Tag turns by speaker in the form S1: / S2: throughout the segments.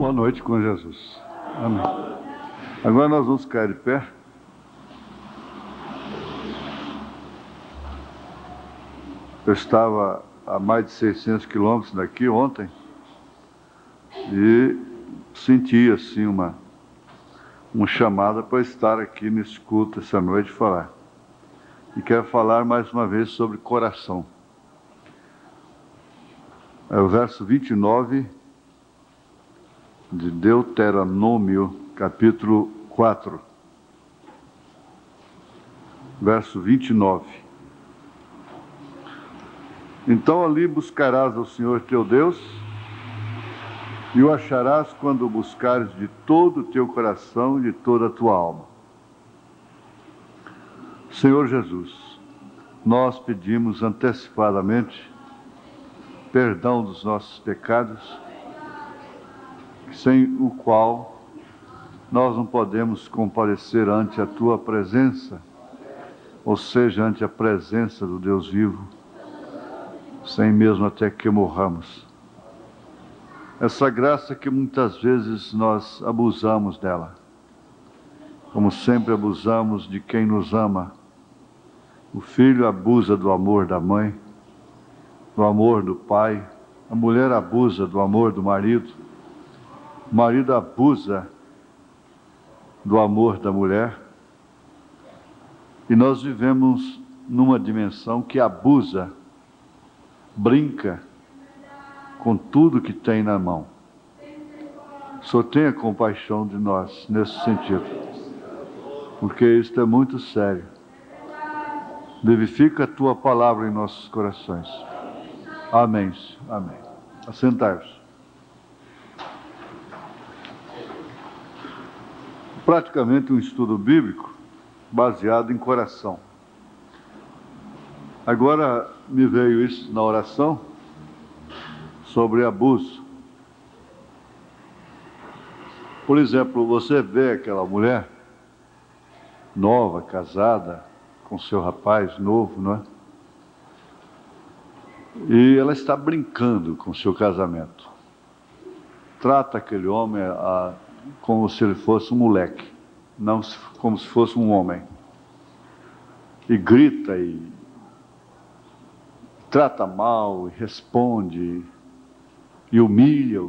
S1: Boa noite com Jesus. Amém. Agora nós vamos ficar de pé. Eu estava a mais de 600 quilômetros daqui ontem e senti assim uma chamada para estar aqui nesse culto essa noite e falar. E quero falar mais uma vez sobre coração. É o verso 29 de Deuteronômio, capítulo 4. Verso 29. Então ali buscarás ao Senhor teu Deus, e o acharás quando o buscares de todo o teu coração e de toda a tua alma. Senhor Jesus, nós pedimos antecipadamente perdão dos nossos pecados, sem o qual nós não podemos comparecer ante a tua presença, ou seja, ante a presença do Deus vivo, sem mesmo até que morramos. Essa graça que muitas vezes nós abusamos dela, como sempre abusamos de quem nos ama. O filho abusa do amor da mãe, do amor do pai, a mulher abusa do amor do marido, o marido abusa do amor da mulher, e nós vivemos numa dimensão que abusa, brinca com tudo que tem na mão. Só tenha compaixão de nós nesse sentido, porque isto é muito sério. Vivifica a tua palavra em nossos corações. Amém. Amém. Assentai-vos. Praticamente um estudo bíblico baseado em coração. Agora me veio isso na oração sobre abuso. Por exemplo, você vê aquela mulher nova, casada, com seu rapaz novo, não é? E ela está brincando com seu casamento. Trata aquele homem como se ele fosse um moleque, não como se fosse um homem. E grita e trata mal, e responde, e humilha.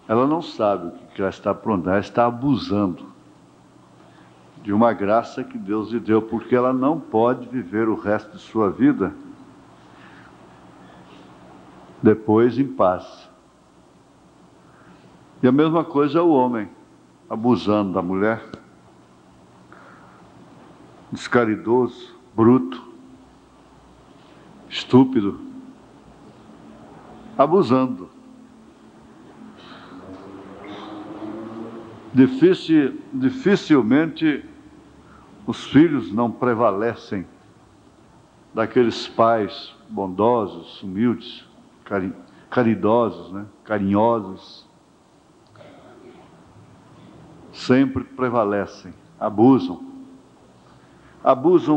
S1: Ela não sabe o que ela está aprontando, ela está abusando de uma graça que Deus lhe deu, porque ela não pode viver o resto de sua vida depois em paz. E a mesma coisa é o homem, abusando da mulher, descaridoso, bruto, estúpido, abusando. Dificilmente os filhos não prevalecem daqueles pais bondosos, humildes, caridosos, né? Carinhosos. Sempre prevalecem, abusam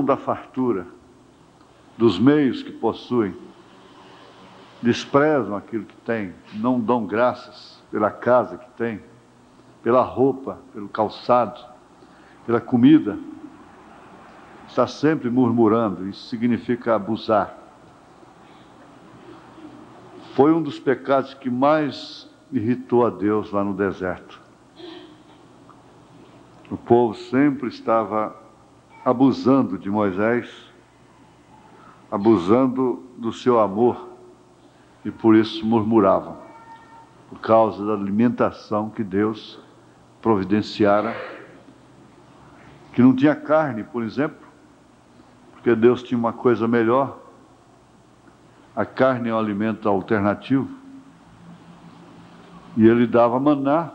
S1: da fartura, dos meios que possuem, desprezam aquilo que têm, não dão graças pela casa que têm, pela roupa, pelo calçado, pela comida. Está sempre murmurando, isso significa abusar. Foi um dos pecados que mais irritou a Deus lá no deserto. O povo sempre estava abusando de Moisés, abusando do seu amor, e por isso murmuravam, por causa da alimentação que Deus providenciara, que não tinha carne, por exemplo, porque Deus tinha uma coisa melhor. A carne é um alimento alternativo, e Ele dava maná,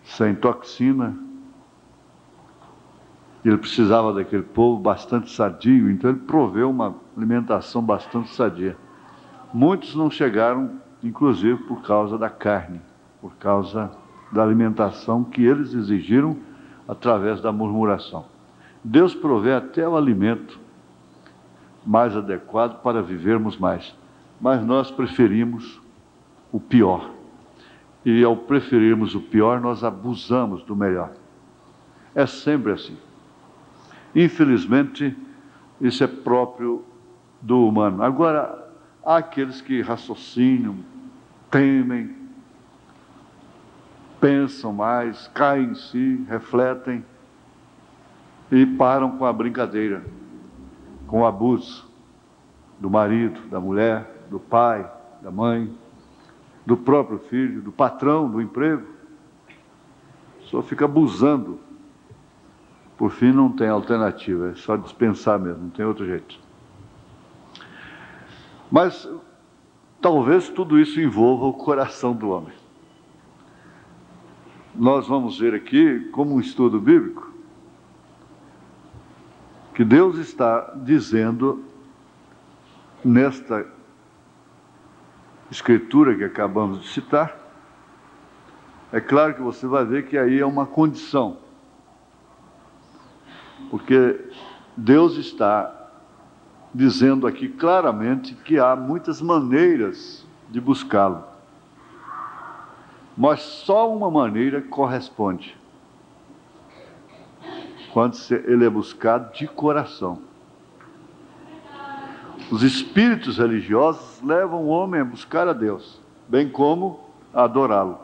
S1: sem toxina. Ele precisava daquele povo bastante sadio, então Ele proveu uma alimentação bastante sadia. Muitos não chegaram, inclusive por causa da carne, por causa da alimentação que eles exigiram através da murmuração. Deus provê até o alimento mais adequado para vivermos mais, mas nós preferimos o pior. E ao preferirmos o pior, nós abusamos do melhor. É sempre assim. Infelizmente, isso é próprio do humano. Agora, há aqueles que raciocinam, temem, pensam mais, caem em si, refletem e param com a brincadeira, com o abuso do marido, da mulher, do pai, da mãe, do próprio filho, do patrão, do emprego. Só fica abusando. Por fim, não tem alternativa, é só dispensar mesmo, não tem outro jeito. Mas talvez tudo isso envolva o coração do homem. Nós vamos ver aqui, como um estudo bíblico, que Deus está dizendo nesta escritura que acabamos de citar. É claro que você vai ver que aí é uma condição, porque Deus está dizendo aqui claramente que há muitas maneiras de buscá-lo, mas só uma maneira corresponde, quando ele é buscado de coração. Os espíritos religiosos levam o homem a buscar a Deus, bem como a adorá-lo,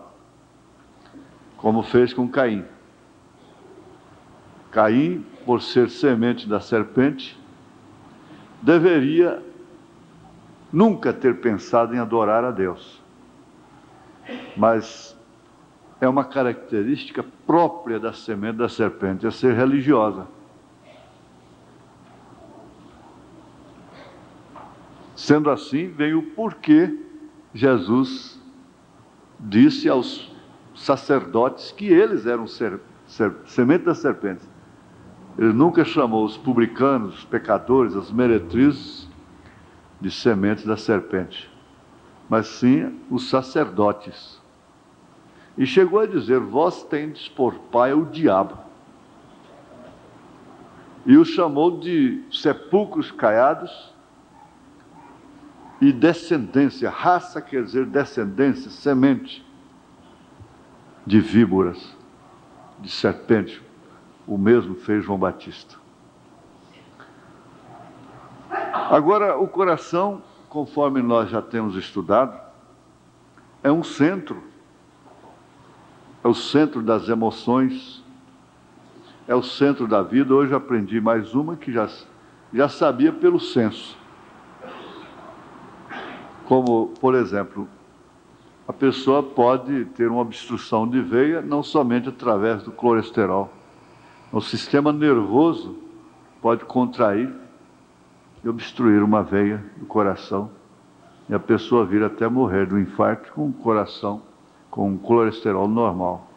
S1: como fez com Caim. Caim, por ser semente da serpente, deveria nunca ter pensado em adorar a Deus. Mas é uma característica própria da semente da serpente, é ser religiosa. Sendo assim, vem o porquê Jesus disse aos sacerdotes que eles eram semente da serpente. Ele nunca chamou os publicanos, os pecadores, as meretrizes de sementes da serpente, mas sim os sacerdotes. E chegou a dizer: vós tendes por pai o diabo. E os chamou de sepulcros caiados e descendência. Raça quer dizer descendência, semente de víboras, de serpente. O mesmo fez João Batista. Agora, o coração, conforme nós já temos estudado, é um centro. É o centro das emoções, é o centro da vida. Hoje eu aprendi mais uma que já sabia pelo senso. Como, por exemplo, a pessoa pode ter uma obstrução de veia não somente através do colesterol. O sistema nervoso pode contrair e obstruir uma veia do coração, e a pessoa vir até morrer do infarto com o coração, com um colesterol normal.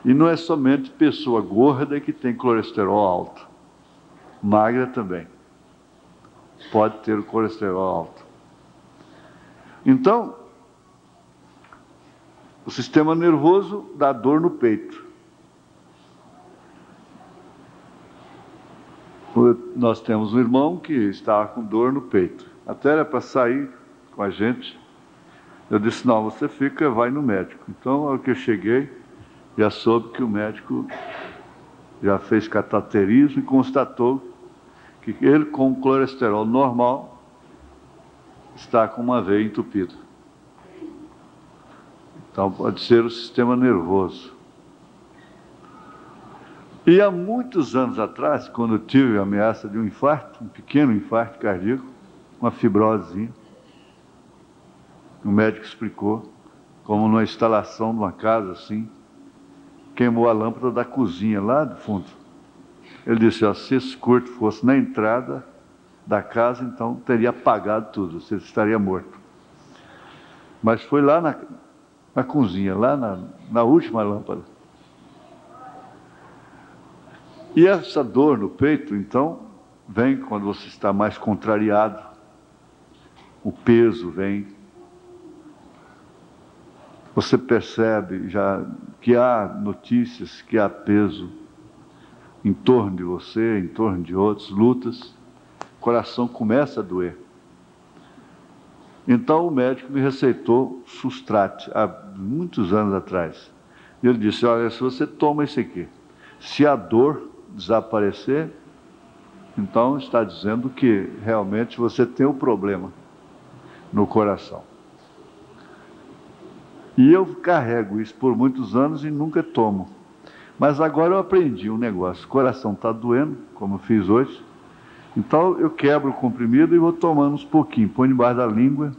S1: E não é somente pessoa gorda que tem colesterol alto. Magra também pode ter o colesterol alto. Então, o sistema nervoso dá dor no peito. Nós temos um irmão que estava com dor no peito. Até era para sair com a gente. Eu disse: não, você fica, vai no médico. Então, ao que eu cheguei, já soube que o médico já fez cateterismo e constatou que ele, com colesterol normal, está com uma veia entupida. Então, pode ser o sistema nervoso. E há muitos anos atrás, quando eu tive a ameaça de um infarto, um pequeno infarto cardíaco, uma fibrosezinha, o médico explicou como numa instalação de uma casa assim, queimou a lâmpada da cozinha lá do fundo. Ele disse: ó, se esse curto fosse na entrada da casa, então teria apagado tudo, você estaria morto. Mas foi lá na cozinha, lá na última lâmpada. E essa dor no peito, então, vem quando você está mais contrariado. O peso vem. Você percebe já que há notícias, que há peso em torno de você, em torno de outros, lutas. O coração começa a doer. Então o médico me receitou Sustrate, há muitos anos atrás. E ele disse, olha, se você toma isso aqui, se a dor desaparecer, então está dizendo que realmente você tem um problema no coração. E eu carrego isso por muitos anos e nunca tomo. Mas agora eu aprendi um negócio, o coração está doendo, como eu fiz hoje, então eu quebro o comprimido e vou tomando uns pouquinhos, põe debaixo da língua,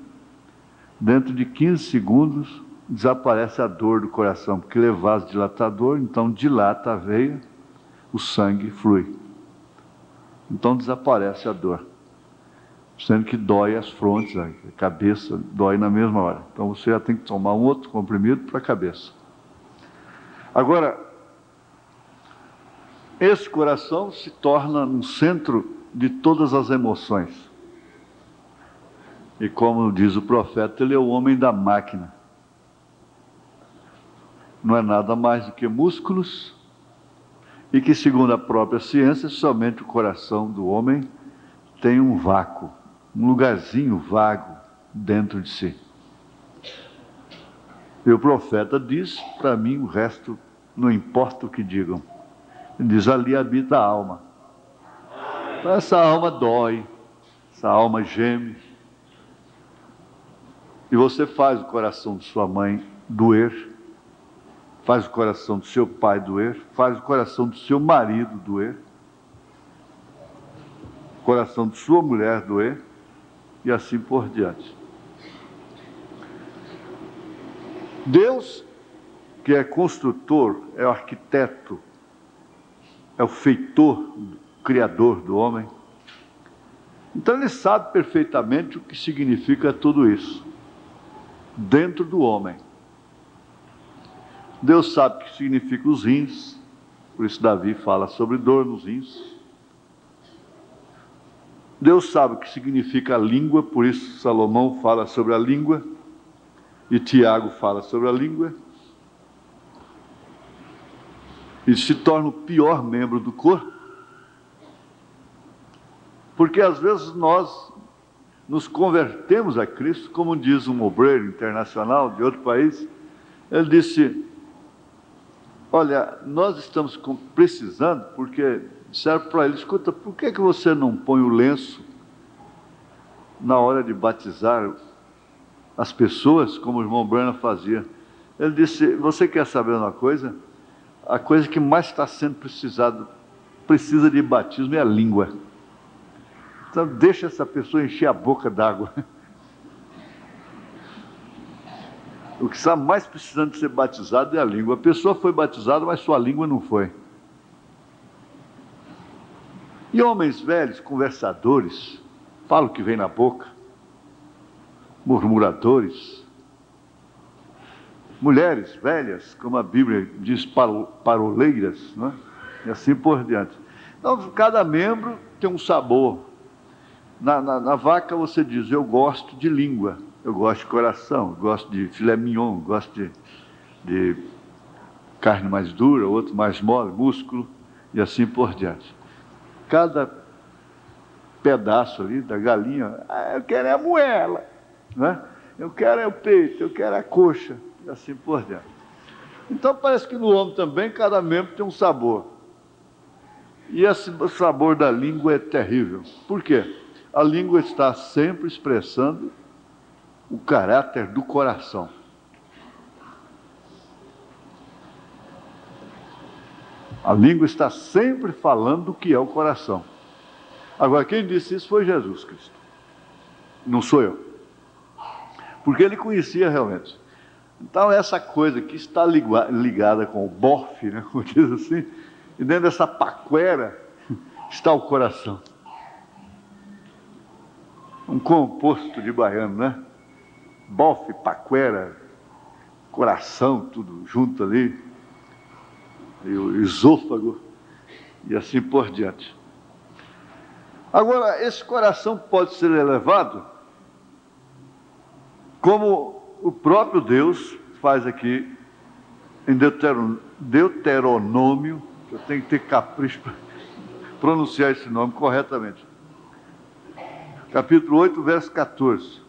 S1: dentro de 15 segundos desaparece a dor do coração, porque ele é vasodilatador, então dilata a veia, o sangue flui. Então desaparece a dor, sendo que dói as frontes, a cabeça dói na mesma hora. Então você já tem que tomar um outro comprimido para a cabeça. Agora, esse coração se torna um centro de todas as emoções. E como diz o profeta, ele é o homem da máquina. Não é nada mais do que músculos, e que, segundo a própria ciência, somente o coração do homem tem um vácuo, um lugarzinho vago dentro de si. E o profeta diz, para mim o resto não importa o que digam. Ele diz, ali habita a alma. Essa alma dói, essa alma geme. E você faz o coração de sua mãe doer, faz o coração do seu pai doer, faz o coração do seu marido doer, o coração de sua mulher doer, e assim por diante. Deus, que é construtor, é o arquiteto, é o feitor, o criador do homem. Então ele sabe perfeitamente o que significa tudo isso dentro do homem. Deus sabe o que significa os rins, por isso Davi fala sobre dor nos rins. Deus sabe o que significa a língua, por isso Salomão fala sobre a língua, e Tiago fala sobre a língua. E se torna o pior membro do corpo, porque às vezes nós nos convertemos a Cristo, como diz um obreiro internacional de outro país. Ele disse, olha, nós estamos precisando, porque disseram para ele, escuta, por que você não põe o lenço na hora de batizar as pessoas, como o irmão Branham fazia? Ele disse, você quer saber uma coisa? A coisa que mais está sendo precisa de batismo é a língua. Então deixa essa pessoa encher a boca d'água. O que está mais precisando de ser batizado é a língua. A pessoa foi batizada, mas sua língua não foi. E homens velhos, conversadores, falam o que vem na boca, murmuradores. Mulheres velhas, como a Bíblia diz, paroleiras, não é? E assim por diante. Então, cada membro tem um sabor. Na vaca você diz, eu gosto de língua, eu gosto de coração, eu gosto de filé mignon, eu gosto de carne mais dura, outro mais mole, músculo, e assim por diante. Cada pedaço ali da galinha, eu quero é a moela, né? Eu quero é o peito, eu quero a coxa, e assim por diante. Então parece que no homem também cada membro tem um sabor. E esse sabor da língua é terrível. Por quê? A língua está sempre expressando o caráter do coração. A língua está sempre falando do que é o coração. Agora, quem disse isso foi Jesus Cristo. Não sou eu. Porque ele conhecia realmente. Então, essa coisa que está ligada com o bofe, né, como diz assim, e dentro dessa paquera está o coração. Um composto de baiano, né? Bofe, paquera, coração, tudo junto ali, e o esôfago, e assim por diante. Agora, esse coração pode ser elevado, como o próprio Deus faz aqui em Deuteronômio. Eu tenho que ter capricho para pronunciar esse nome corretamente. Capítulo 8, verso 14.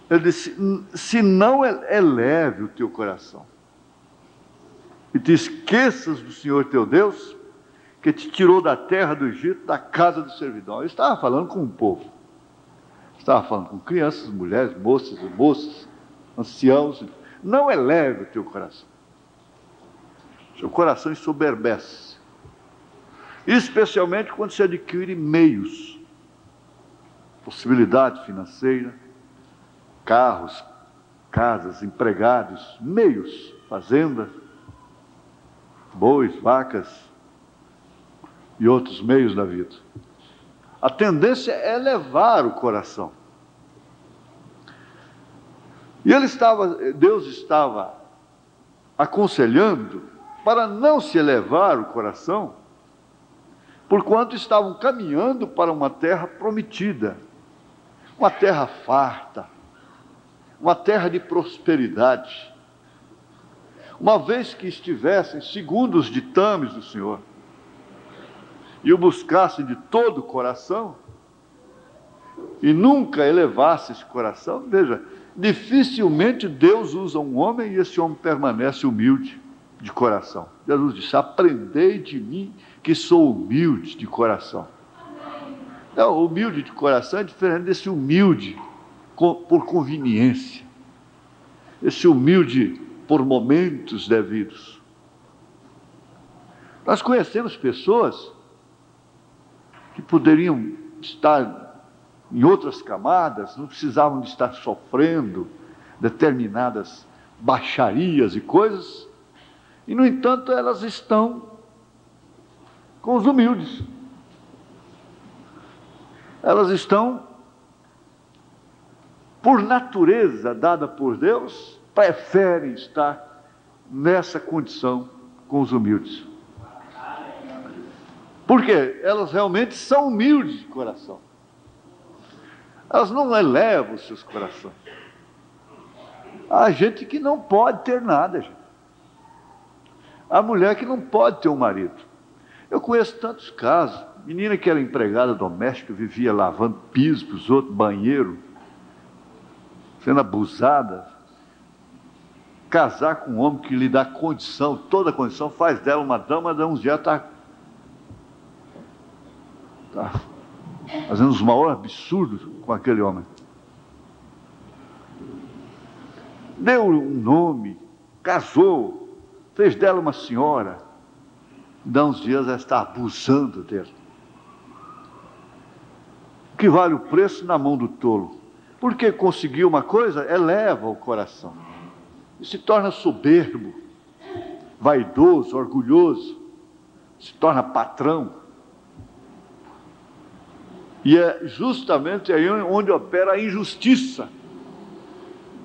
S1: Ele disse: se não eleve o teu coração e te esqueças do Senhor teu Deus, que te tirou da terra do Egito, da casa do servidão. Ele estava falando com o povo. Estava falando com crianças, mulheres, moças, anciãos. Não eleve o teu coração. Seu coração ensoberbece. Especialmente quando se adquire meios, possibilidade financeira, carros, casas, empregados, meios, fazenda, bois, vacas e outros meios da vida. A tendência é elevar o coração. E Deus estava aconselhando para não se elevar o coração, porquanto estavam caminhando para uma terra prometida, uma terra farta, uma terra de prosperidade, uma vez que estivessem segundo os ditames do Senhor e o buscassem de todo o coração e nunca elevasse esse coração. Veja, dificilmente Deus usa um homem e esse homem permanece humilde de coração. Jesus disse: aprendei de mim que sou humilde de coração. Então, humilde de coração é diferente desse humilde por conveniência, esse humilde por momentos devidos. Nós conhecemos pessoas que poderiam estar em outras camadas, não precisavam de estar sofrendo determinadas baixarias e coisas, e no entanto elas estão com os humildes. Elas estão, por natureza dada por Deus, preferem estar nessa condição com os humildes. Porque elas realmente são humildes de coração. Elas não elevam os seus corações. Há gente que não pode ter nada, gente. Há mulher que não pode ter um marido. Eu conheço tantos casos. Menina que era empregada doméstica, vivia lavando piso para os outros, banheiro, sendo abusada. Casar com um homem que lhe dá condição, toda a condição, faz dela uma dama, dá uns dias está fazendo os maiores absurdos com aquele homem. Deu um nome, casou, fez dela uma senhora, dá uns dias ela está abusando dele. O que vale o preço na mão do tolo? Porque conseguiu uma coisa, eleva o coração e se torna soberbo, vaidoso, orgulhoso, se torna patrão. E é justamente aí onde opera a injustiça.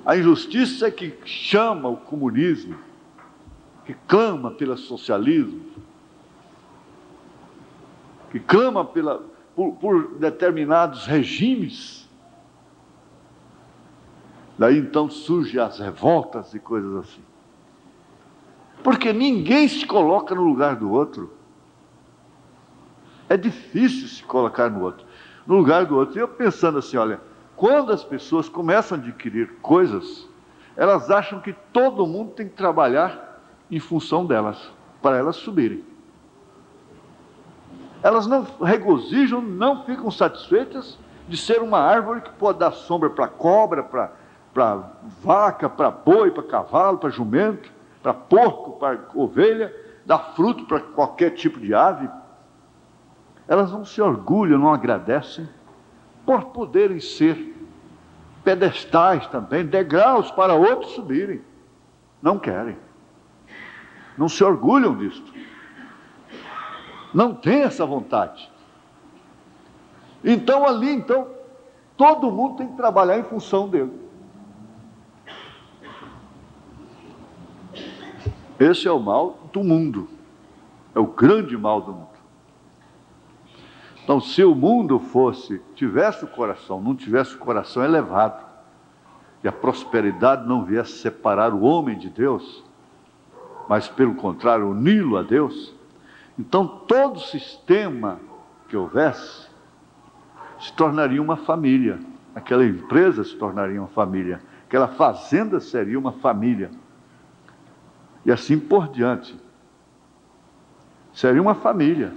S1: A injustiça que chama o comunismo, que clama pelo socialismo, que clama por determinados regimes. Daí então surgem as revoltas e coisas assim. Porque ninguém se coloca no lugar do outro. É difícil se colocar no lugar do outro. E eu pensando assim, olha, quando as pessoas começam a adquirir coisas, elas acham que todo mundo tem que trabalhar em função delas, para elas subirem. Elas não regozijam, não ficam satisfeitas de ser uma árvore que pode dar sombra para cobra, para vaca, para boi, para cavalo, para jumento, para porco, para ovelha, dar fruto para qualquer tipo de ave. Elas não se orgulham, não agradecem, por poderem ser pedestais também, degraus para outros subirem. Não querem. Não se orgulham disto. Não tem essa vontade. Então todo mundo tem que trabalhar em função dele. Esse é o mal do mundo. É o grande mal do mundo. Então, se o mundo tivesse o coração, não tivesse o coração elevado, e a prosperidade não viesse separar o homem de Deus, mas pelo contrário, uni-lo a Deus, então todo sistema que houvesse se tornaria uma família. aquela empresa se tornaria uma família, aquela fazenda seria uma família, e assim por diante. Seria uma família.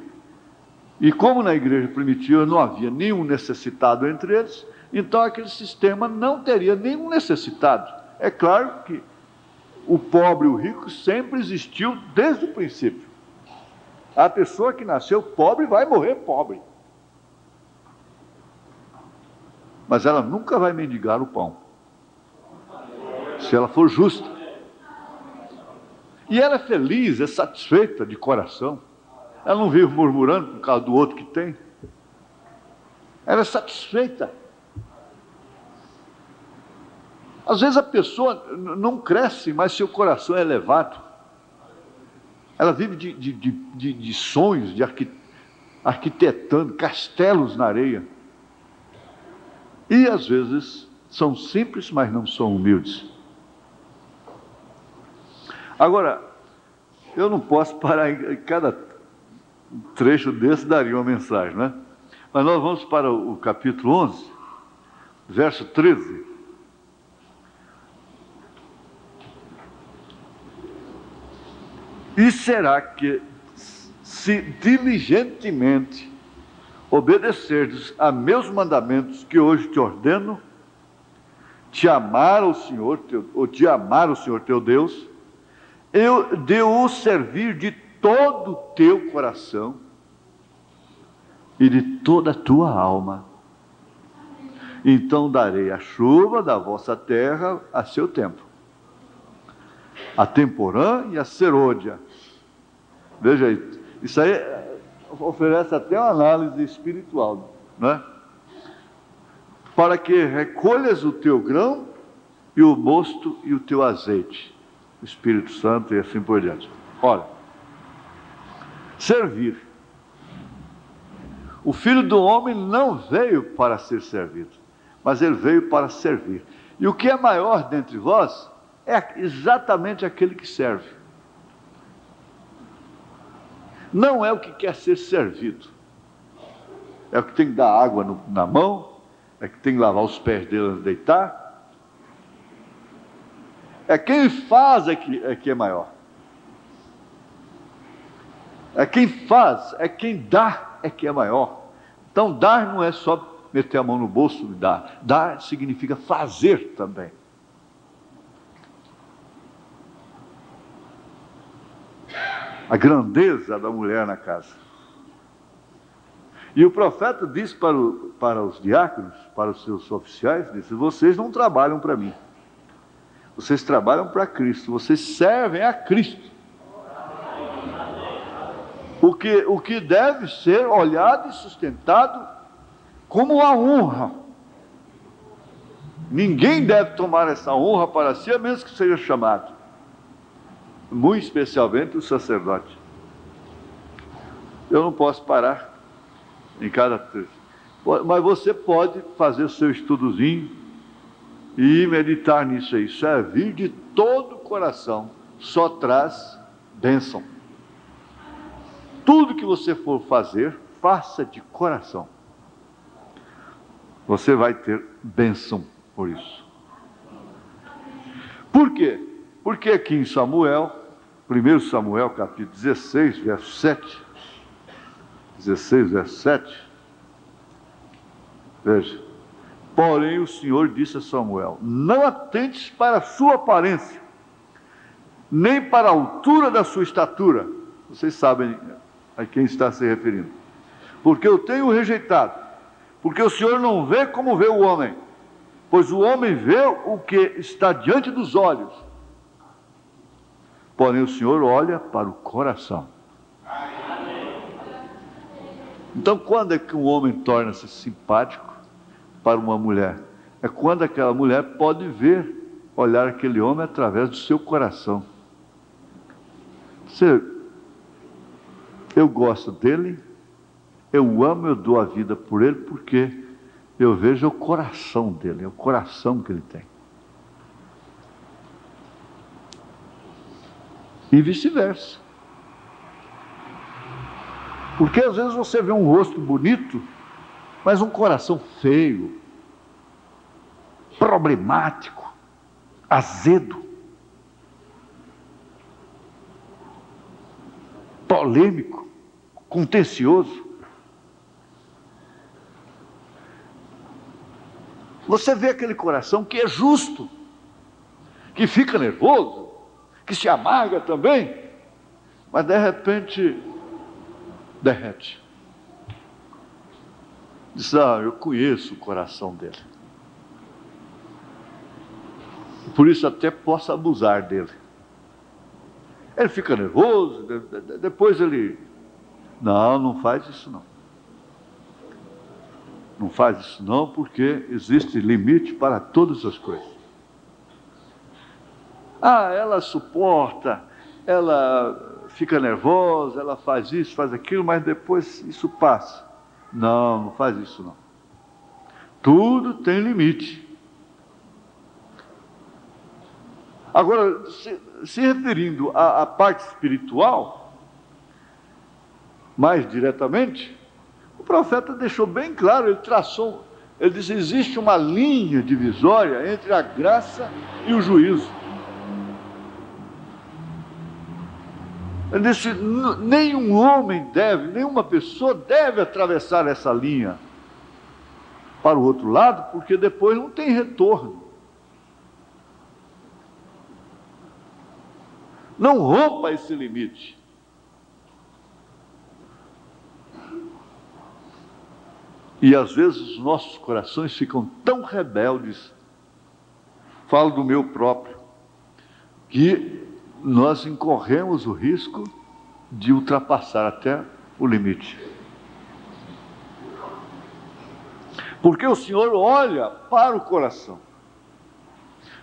S1: E como na igreja primitiva não havia nenhum necessitado entre eles, então aquele sistema não teria nenhum necessitado. É claro que o pobre e o rico sempre existiu desde o princípio. A pessoa que nasceu pobre vai morrer pobre. Mas ela nunca vai mendigar o pão, se ela for justa. E ela é feliz, é satisfeita de coração. Ela não vive murmurando por causa do outro que tem. Ela é satisfeita. Às vezes a pessoa não cresce, mas seu coração é elevado. Ela vive de sonhos, arquitetando castelos na areia. E às vezes são simples, mas não são humildes. Agora, eu não posso parar em cada trecho desse, daria uma mensagem, né? Mas nós vamos para o capítulo 11, verso 13. E será que, se diligentemente obedecerdes a meus mandamentos que hoje te ordeno, te amar o Senhor teu Deus, eu devo servir de todo o teu coração e de toda a tua alma. Então darei a chuva da vossa terra a seu tempo, a temporã e a serôdia. Veja aí, isso aí oferece até uma análise espiritual, né? Para que recolhas o teu grão e o mosto e o teu azeite, o Espírito Santo e assim por diante. Ora, servir. O Filho do Homem não veio para ser servido, mas ele veio para servir. E o que é maior dentre vós é exatamente aquele que serve. Não é o que quer ser servido. É o que tem que dar água na mão, é que tem que lavar os pés dele antes de deitar. É quem faz é que é maior. É quem faz, é quem dá é que é maior. Então dar não é só meter a mão no bolso e dar. Dar significa fazer também. A grandeza da mulher na casa. E o profeta disse para os diáconos, para os seus oficiais, disse: vocês não trabalham para mim. Vocês trabalham para Cristo. Vocês servem a Cristo. O que deve ser olhado e sustentado como uma honra. Ninguém deve tomar essa honra para si, a menos que seja chamado. Muito especialmente o sacerdote. Eu não posso parar em cada trecho. Mas você pode fazer o seu estudozinho e meditar nisso aí. Servir de todo o coração só traz bênção. Tudo que você for fazer, faça de coração. Você vai ter bênção por isso. Por quê? Porque aqui em Samuel, 1 Samuel capítulo 16, verso 7, 16, verso 7, veja: porém o Senhor disse a Samuel: não atentes para a sua aparência, nem para a altura da sua estatura. Vocês sabem a quem está se referindo. Porque eu tenho rejeitado, porque o Senhor não vê como vê o homem, pois o homem vê o que está diante dos olhos, porém o Senhor olha para o coração. Então, quando é que um homem torna-se simpático para uma mulher? É quando aquela mulher pode olhar aquele homem através do seu coração. Eu gosto dele, eu amo, eu dou a vida por ele, porque eu vejo o coração dele, é o coração que ele tem. E vice-versa. Porque às vezes você vê um rosto bonito, mas um coração feio. problemático, azedo, polêmico, contencioso. Você vê aquele coração que é justo, que fica nervoso, que se amarga também, mas de repente derrete. Diz: eu conheço o coração dele. Por isso até posso abusar dele. Ele fica nervoso, depois ele... Não faz isso não. Não faz isso não, porque existe limite para todas as coisas. Ela suporta, ela fica nervosa, ela faz isso, faz aquilo, mas depois isso passa. Não faz isso não. Tudo tem limite. Agora, se referindo à parte espiritual, mais diretamente, o profeta deixou bem claro, ele disse: existe uma linha divisória entre a graça e o juízo. Ele disse: nenhum homem nenhuma pessoa deve atravessar essa linha para o outro lado, porque depois não tem retorno. Não rompa esse limite. E às vezes os nossos corações ficam tão rebeldes, falo do meu próprio, que nós incorremos o risco de ultrapassar até o limite. Porque o Senhor olha para o coração.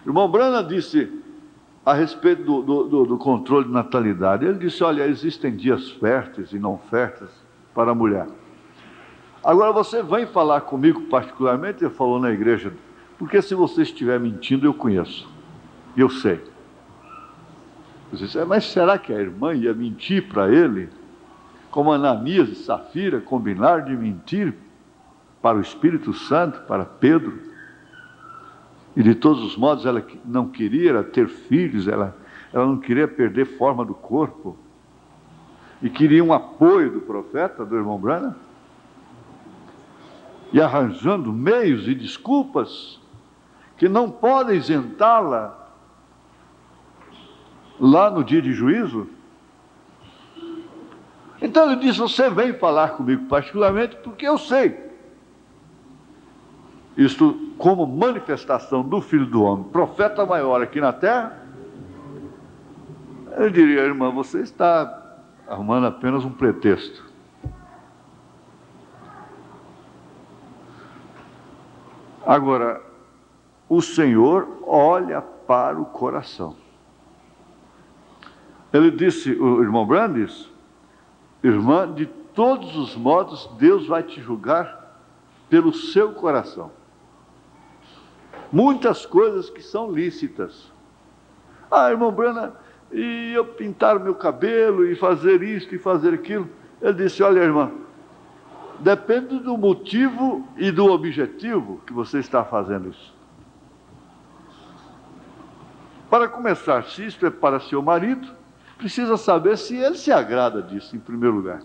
S1: O irmão Brana disse a respeito do controle de natalidade. Ele disse: olha, existem dias férteis e não férteis para a mulher. Agora você vem falar comigo particularmente, ele falou na igreja, porque se você estiver mentindo, eu conheço, e eu sei. Eu disse: mas será que a irmã ia mentir para ele, como Ananias e Safira combinaram de mentir para o Espírito Santo, para Pedro? E de todos os modos ela não queria ter filhos, ela não queria perder forma do corpo, e queria um apoio do profeta, do irmão Branham, e arranjando meios e desculpas que não podem isentá-la lá no dia de juízo. Então ele disse: você vem falar comigo particularmente, porque eu sei. Isto como manifestação do Filho do Homem, profeta maior aqui na terra. Eu diria: irmã, você está arrumando apenas um pretexto. Agora, o Senhor olha para o coração. Ele disse, o irmão Branham disse: irmã, de todos os modos, Deus vai te julgar pelo seu coração. Muitas coisas que são lícitas. Irmão Branham, e eu pintar o meu cabelo, e fazer isto, e fazer aquilo. Ele disse: olha, irmã, depende do motivo e do objetivo que você está fazendo isso. Para começar, se isto é para seu marido, precisa saber se ele se agrada disso, em primeiro lugar.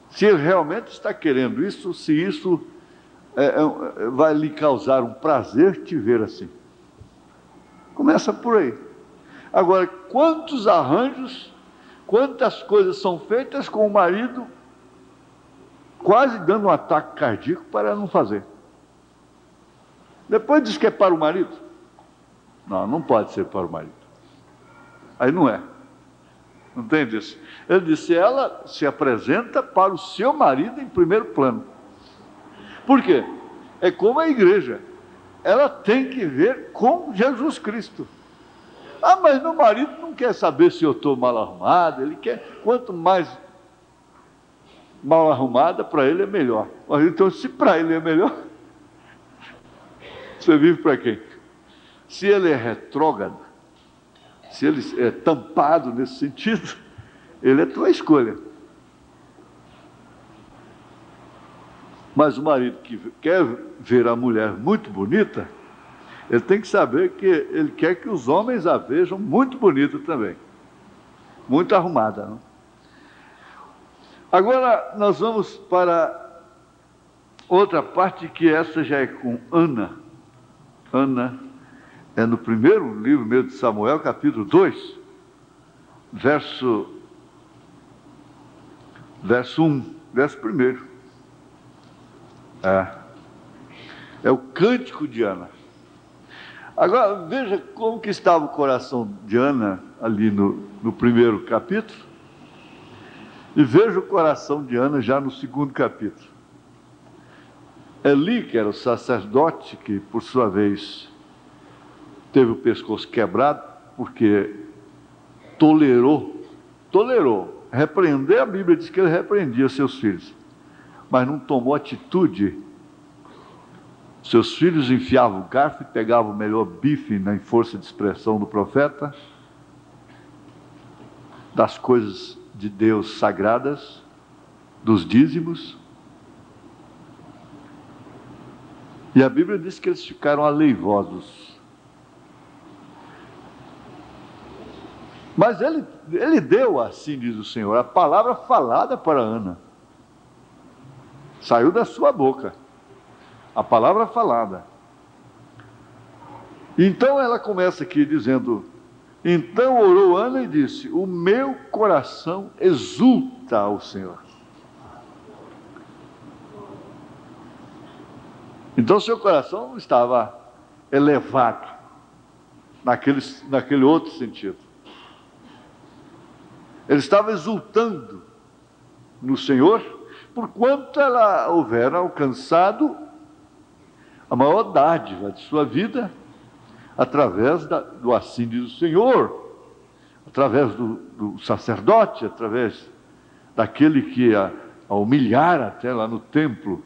S1: Se ele realmente está querendo isso, se isso vai lhe causar um prazer te ver assim. Começa por aí. Agora, quantos arranjos, quantas coisas são feitas com o marido quase dando um ataque cardíaco para não fazer. Depois diz que é para o marido. Não pode ser para o marido. Aí não é. Não tem disso. Ele disse: ela se apresenta para o seu marido em primeiro plano. Por quê? É como a igreja. Ela tem que ver com Jesus Cristo. Mas meu marido não quer saber se eu estou mal arrumado. Ele quer, quanto mais mal arrumada, para ele é melhor. Mas então, se para ele é melhor, você vive para quem? Se ele é retrógrado, se ele é tampado nesse sentido, ele é tua escolha. Mas o marido que quer ver a mulher muito bonita, ele tem que saber que ele quer que os homens a vejam muito bonita também. Muito arrumada, não? Agora nós vamos para outra parte, que essa já é com Ana. Ana é no primeiro livro mesmo de Samuel, capítulo 2, verso 1, verso 1. É o cântico de Ana. Agora, veja como que estava o coração de Ana ali no primeiro capítulo, e veja o coração de Ana já no segundo capítulo. Eli, que era o sacerdote, que por sua vez teve o pescoço quebrado, porque tolerou, repreender, a Bíblia diz que ele repreendia seus filhos, mas não tomou atitude. Seus filhos enfiavam o garfo e pegavam o melhor bife na força de expressão do profeta, das coisas de Deus sagradas, dos dízimos. E a Bíblia diz que eles ficaram aleivosos. Mas ele deu, assim diz o Senhor, a palavra falada para Ana. Saiu da sua boca a palavra falada. Então ela começa aqui dizendo: então orou Ana e disse: o meu coração exulta ao Senhor. Então seu coração não estava elevado naquele outro sentido. Ele estava exultando no Senhor, porquanto ela houvera alcançado a maior dádiva de sua vida, através do assim diz o Senhor, através do sacerdote, através daquele que ia a humilhar até lá no templo.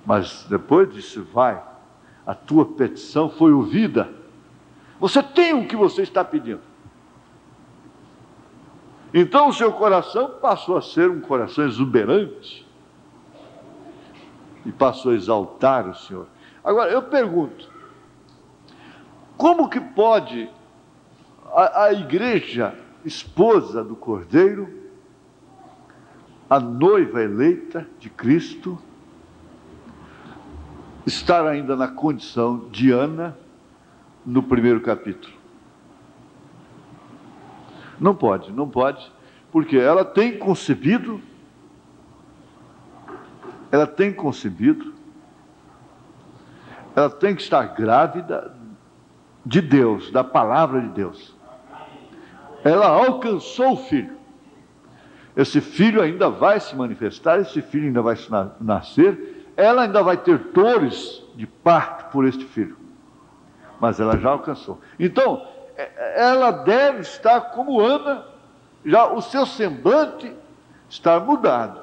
S1: Mas depois disse: vai, a tua petição foi ouvida, você tem o que você está pedindo. Então o seu coração passou a ser um coração exuberante, e passou a exaltar o Senhor. Agora eu pergunto, como que pode a igreja, esposa do Cordeiro, a noiva eleita de Cristo, estar ainda na condição de Ana no primeiro capítulo? Não pode, porque ela tem concebido, ela tem que estar grávida de Deus, da palavra de Deus. Ela alcançou o filho. Esse filho ainda vai se manifestar, esse filho ainda vai nascer, ela ainda vai ter dores de parto por este filho, mas ela já alcançou. Então, ela deve estar como Ana, já o seu semblante está mudado.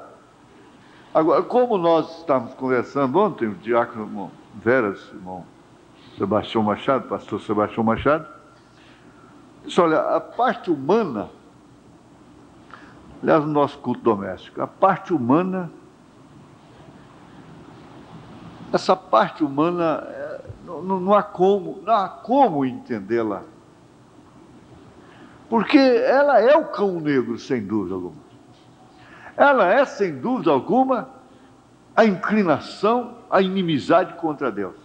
S1: Agora, como nós estávamos conversando ontem, o diácono irmão Veras, irmão Sebastião Machado, pastor Sebastião Machado, disse: olha, a parte humana, aliás, no nosso culto doméstico, a parte humana, essa parte humana, não há como entendê-la, porque ela é o cão negro, sem dúvida alguma. Ela é, sem dúvida alguma, a inclinação, a inimizade contra Deus.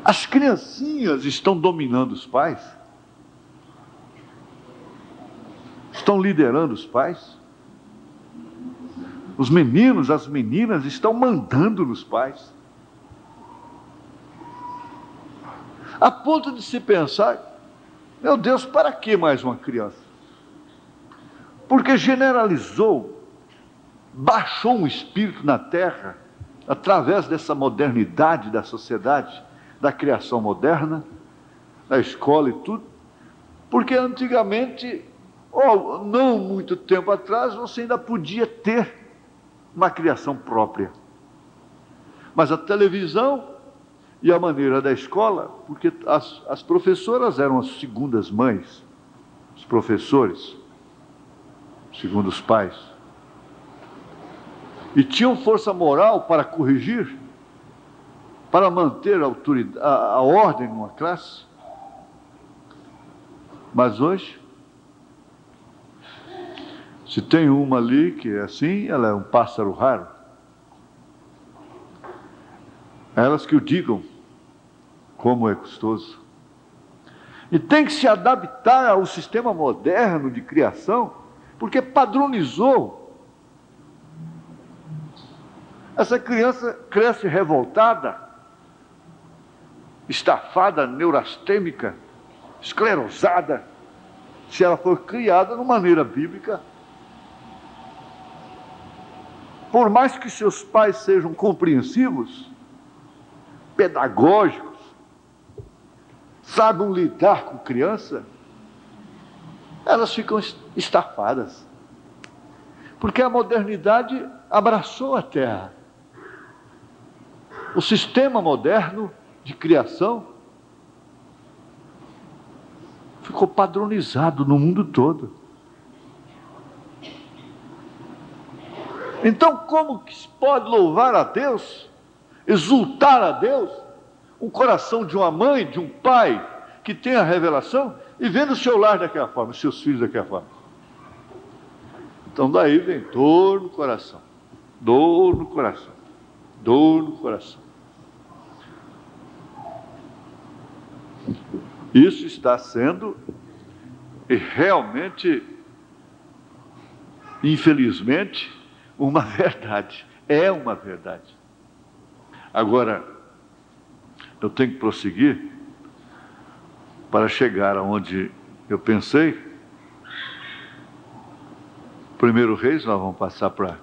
S1: As criancinhas estão dominando os pais, estão liderando os pais. Os meninos, as meninas estão mandando nos pais, a ponto de se pensar: meu Deus, para que mais uma criança? Porque generalizou, baixou um espírito na terra, através dessa modernidade da sociedade, da criação moderna, da escola e tudo. Porque antigamente, ou não muito tempo atrás, você ainda podia ter uma criação própria. Mas a televisão e a maneira da escola, porque as professoras eram as segundas mães, os professores, segundo os pais, e tinham força moral para corrigir, para manter a ordem numa classe. Mas hoje, se tem uma ali que é assim, ela é um pássaro raro. Elas que o digam como é custoso. E tem que se adaptar ao sistema moderno de criação, porque padronizou. Essa criança cresce revoltada, estafada, neurastêmica, esclerosada, se ela for criada de maneira bíblica. Por mais que seus pais sejam compreensivos, pedagógicos, saibam lidar com criança, elas ficam estafadas. Porque a modernidade abraçou a terra. O sistema moderno de criação ficou padronizado no mundo todo. Então, como que se pode louvar a Deus, exultar a Deus, o coração de uma mãe, de um pai, que tem a revelação, e vendo o seu lar daquela forma, os seus filhos daquela forma? Então daí vem dor no coração, dor no coração, dor no coração. Isso está sendo realmente, infelizmente, uma verdade. É uma verdade. Agora, eu tenho que prosseguir para chegar aonde eu pensei. Primeiro Reis, nós vamos passar para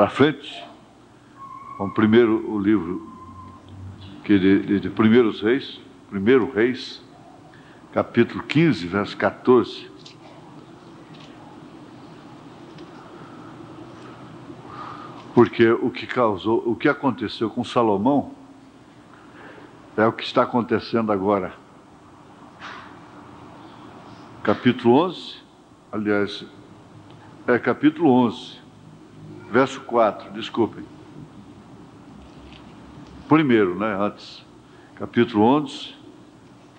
S1: frente. Vamos primeiro o livro de Primeiros Reis, Primeiro Reis, capítulo 15, verso 14. Porque o que aconteceu com Salomão é o que está acontecendo agora. Capítulo 11, aliás, capítulo 11, verso 4, desculpem. Primeiro, antes. Capítulo 11,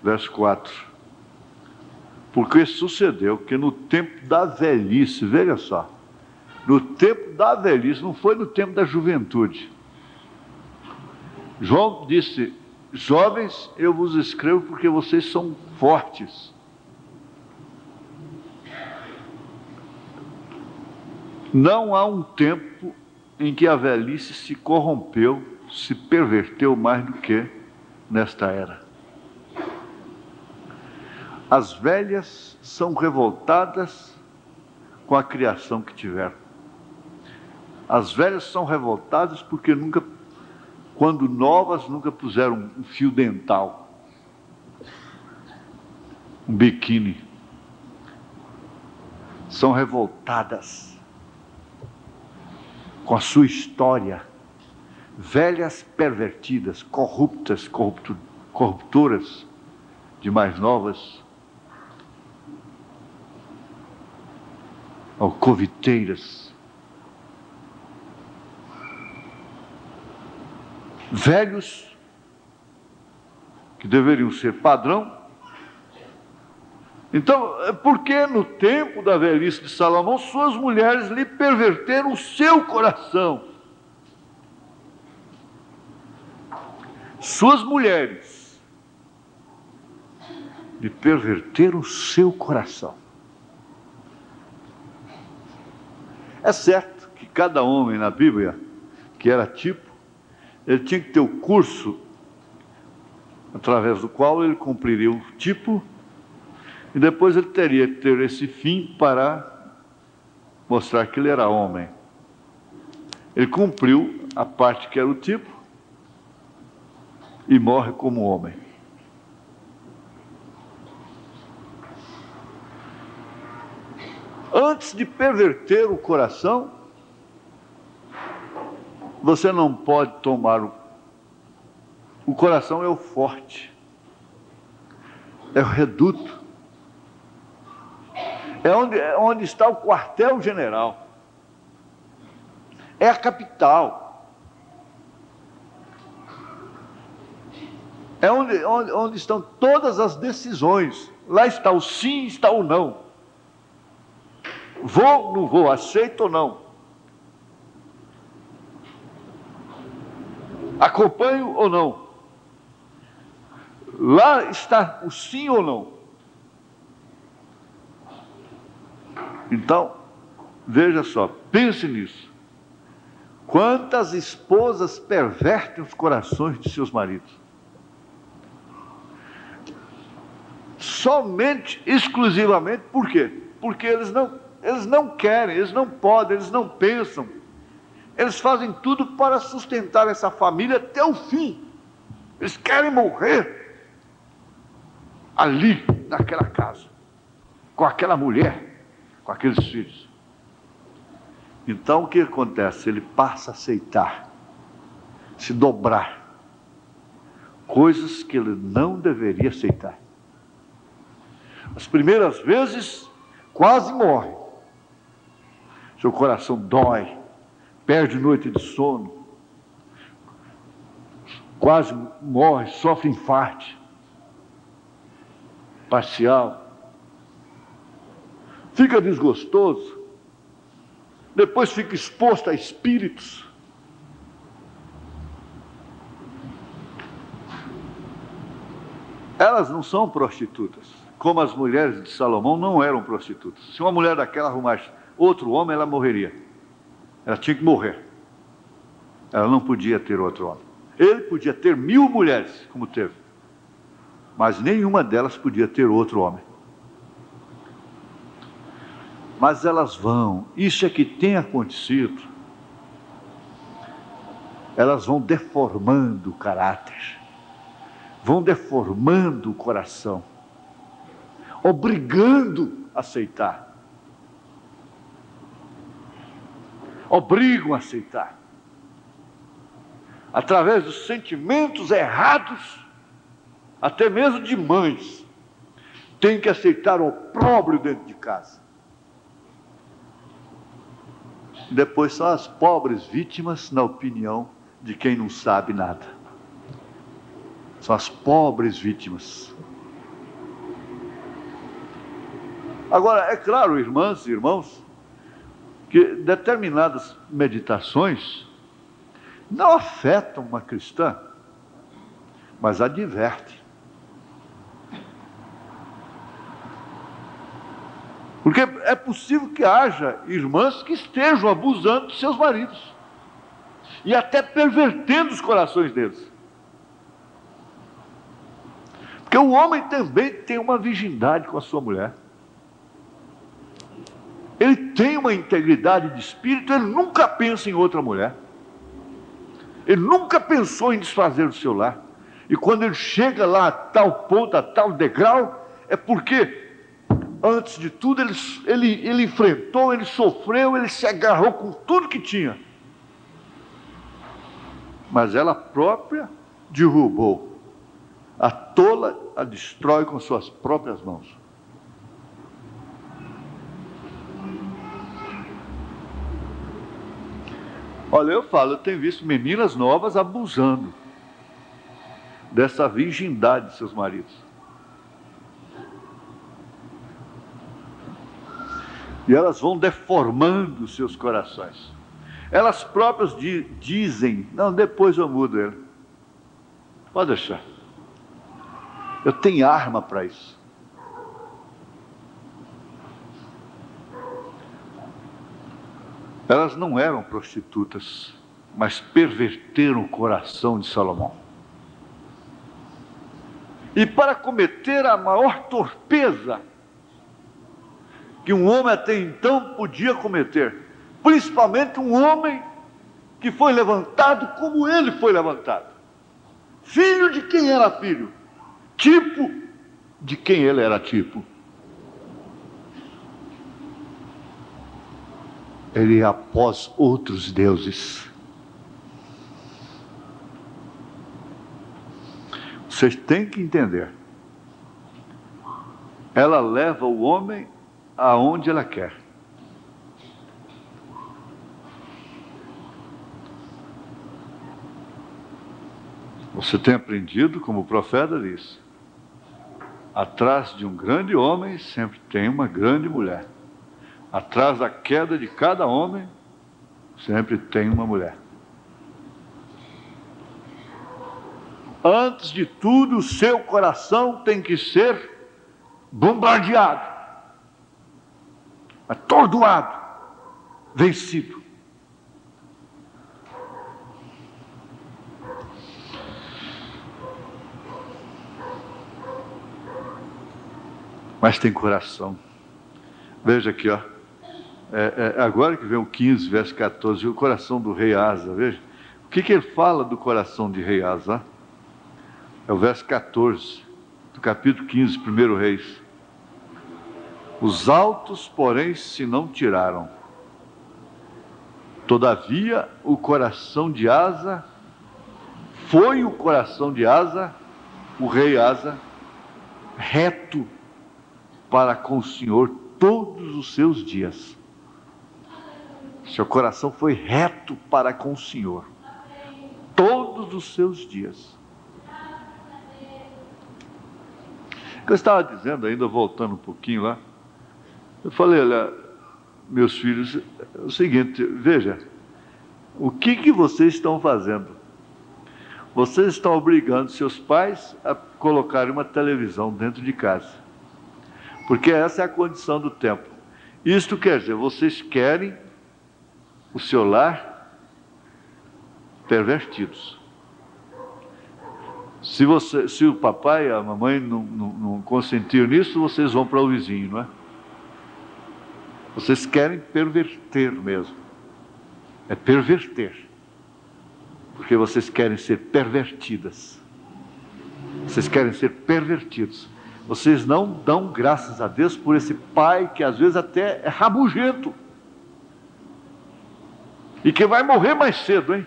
S1: verso 4. Porque sucedeu que no tempo da velhice, veja só, no tempo da velhice, não foi no tempo da juventude. João disse: jovens, eu vos escrevo porque vocês são fortes. Não há um tempo em que a velhice se corrompeu, se perverteu mais do que nesta era. As velhas são revoltadas com a criação que tiveram. As velhas são revoltadas porque quando novas, nunca puseram um fio dental, um biquíni. São revoltadas com a sua história. Velhas pervertidas, corruptas, corruptoras de mais novas, alcoviteiras. Velhos que deveriam ser padrão. Então, porque no tempo da velhice de Salomão, suas mulheres lhe perverteram o seu coração. Suas mulheres lhe perverteram o seu coração. É certo que cada homem na Bíblia, que era tipo, ele tinha que ter o curso através do qual ele cumpriria o tipo, e depois ele teria que ter esse fim para mostrar que ele era homem. Ele cumpriu a parte que era o tipo e morre como homem. Antes de perverter o coração, você não pode tomar o coração é o forte. É o reduto. É onde está o quartel-general. É a capital. É onde estão todas as decisões. Lá está o sim, está o não. Vou, não vou, aceito ou não. Acompanho ou não. Lá está o sim ou não. Então, veja só, pense nisso. Quantas esposas pervertem os corações de seus maridos? Somente, exclusivamente, por quê? Porque eles não querem, eles não podem, eles não pensam. Eles fazem tudo para sustentar essa família até o fim. Eles querem morrer ali, naquela casa, com aquela mulher, com aqueles filhos. Então o que acontece? Ele passa a aceitar, se dobrar, coisas que ele não deveria aceitar. As primeiras vezes, quase morre. Seu coração dói, perde noite de sono, quase morre, sofre infarto parcial, fica desgostoso, depois fica exposto a espíritos. Elas não são prostitutas, como as mulheres de Salomão não eram prostitutas. Se uma mulher daquela arrumasse outro homem, ela morreria. Ela tinha que morrer. Ela não podia ter outro homem. Ele podia ter 1000 mulheres, como teve, mas nenhuma delas podia ter outro homem. Mas elas vão, isso é que tem acontecido, elas vão deformando o caráter, vão deformando o coração, obrigando a aceitar, obrigam a aceitar, através dos sentimentos errados, até mesmo de mães, tem que aceitar o opróbrio dentro de casa. Depois são as pobres vítimas, na opinião de quem não sabe nada. São as pobres vítimas. Agora, é claro, irmãs e irmãos, que determinadas meditações não afetam uma cristã, mas advertem. Porque é possível que haja irmãs que estejam abusando de seus maridos e até pervertendo os corações deles. Porque o homem também tem uma virgindade com a sua mulher. Ele tem uma integridade de espírito, ele nunca pensa em outra mulher. Ele nunca pensou em desfazer o seu lar. E quando ele chega lá a tal ponto, a tal degrau, é porque antes de tudo, ele enfrentou, ele sofreu, ele se agarrou com tudo que tinha. Mas ela própria derrubou. A tola a destrói com suas próprias mãos. Olha, eu tenho visto meninas novas abusando dessa virgindade de seus maridos. E elas vão deformando os seus corações. Elas próprias dizem, não, depois eu mudo ele. Pode deixar. Eu tenho arma para isso. Elas não eram prostitutas, mas perverteram o coração de Salomão. E para cometer a maior torpeza que um homem até então podia cometer, principalmente um homem que foi levantado como ele foi levantado, filho de quem era filho, tipo de quem ele era tipo. Ele ia após outros deuses. Vocês têm que entender ela leva o homem aonde ela quer. Você tem aprendido, como o profeta diz, atrás de um grande homem sempre tem uma grande mulher. Atrás da queda de cada homem sempre tem uma mulher. Antes de tudo, o seu coração tem que ser bombardeado, atordoado, vencido. Mas tem coração. Veja aqui, ó. Agora que vem o 15, verso 14, o coração do rei Asa, veja. O que ele fala do coração de rei Asa? É o verso 14, do capítulo 15, 1 Reis. Os altos, porém, se não tiraram. Todavia, o coração de Asa, foi o coração de Asa, o rei Asa, reto para com o Senhor todos os seus dias. Seu coração foi reto para com o Senhor todos os seus dias. O que eu estava dizendo, ainda voltando um pouquinho lá, eu falei, olha, meus filhos, é o seguinte, veja, o que vocês estão fazendo? Vocês estão obrigando seus pais a colocarem uma televisão dentro de casa, porque essa é a condição do tempo. Isto quer dizer, vocês querem o seu lar pervertidos. Se o papai e a mamãe não consentiram nisso, vocês vão para o vizinho, não é? Vocês querem perverter mesmo. É perverter. Porque vocês querem ser pervertidas. Vocês querem ser pervertidos. Vocês não dão graças a Deus por esse pai que às vezes até é rabugento. E que vai morrer mais cedo, hein?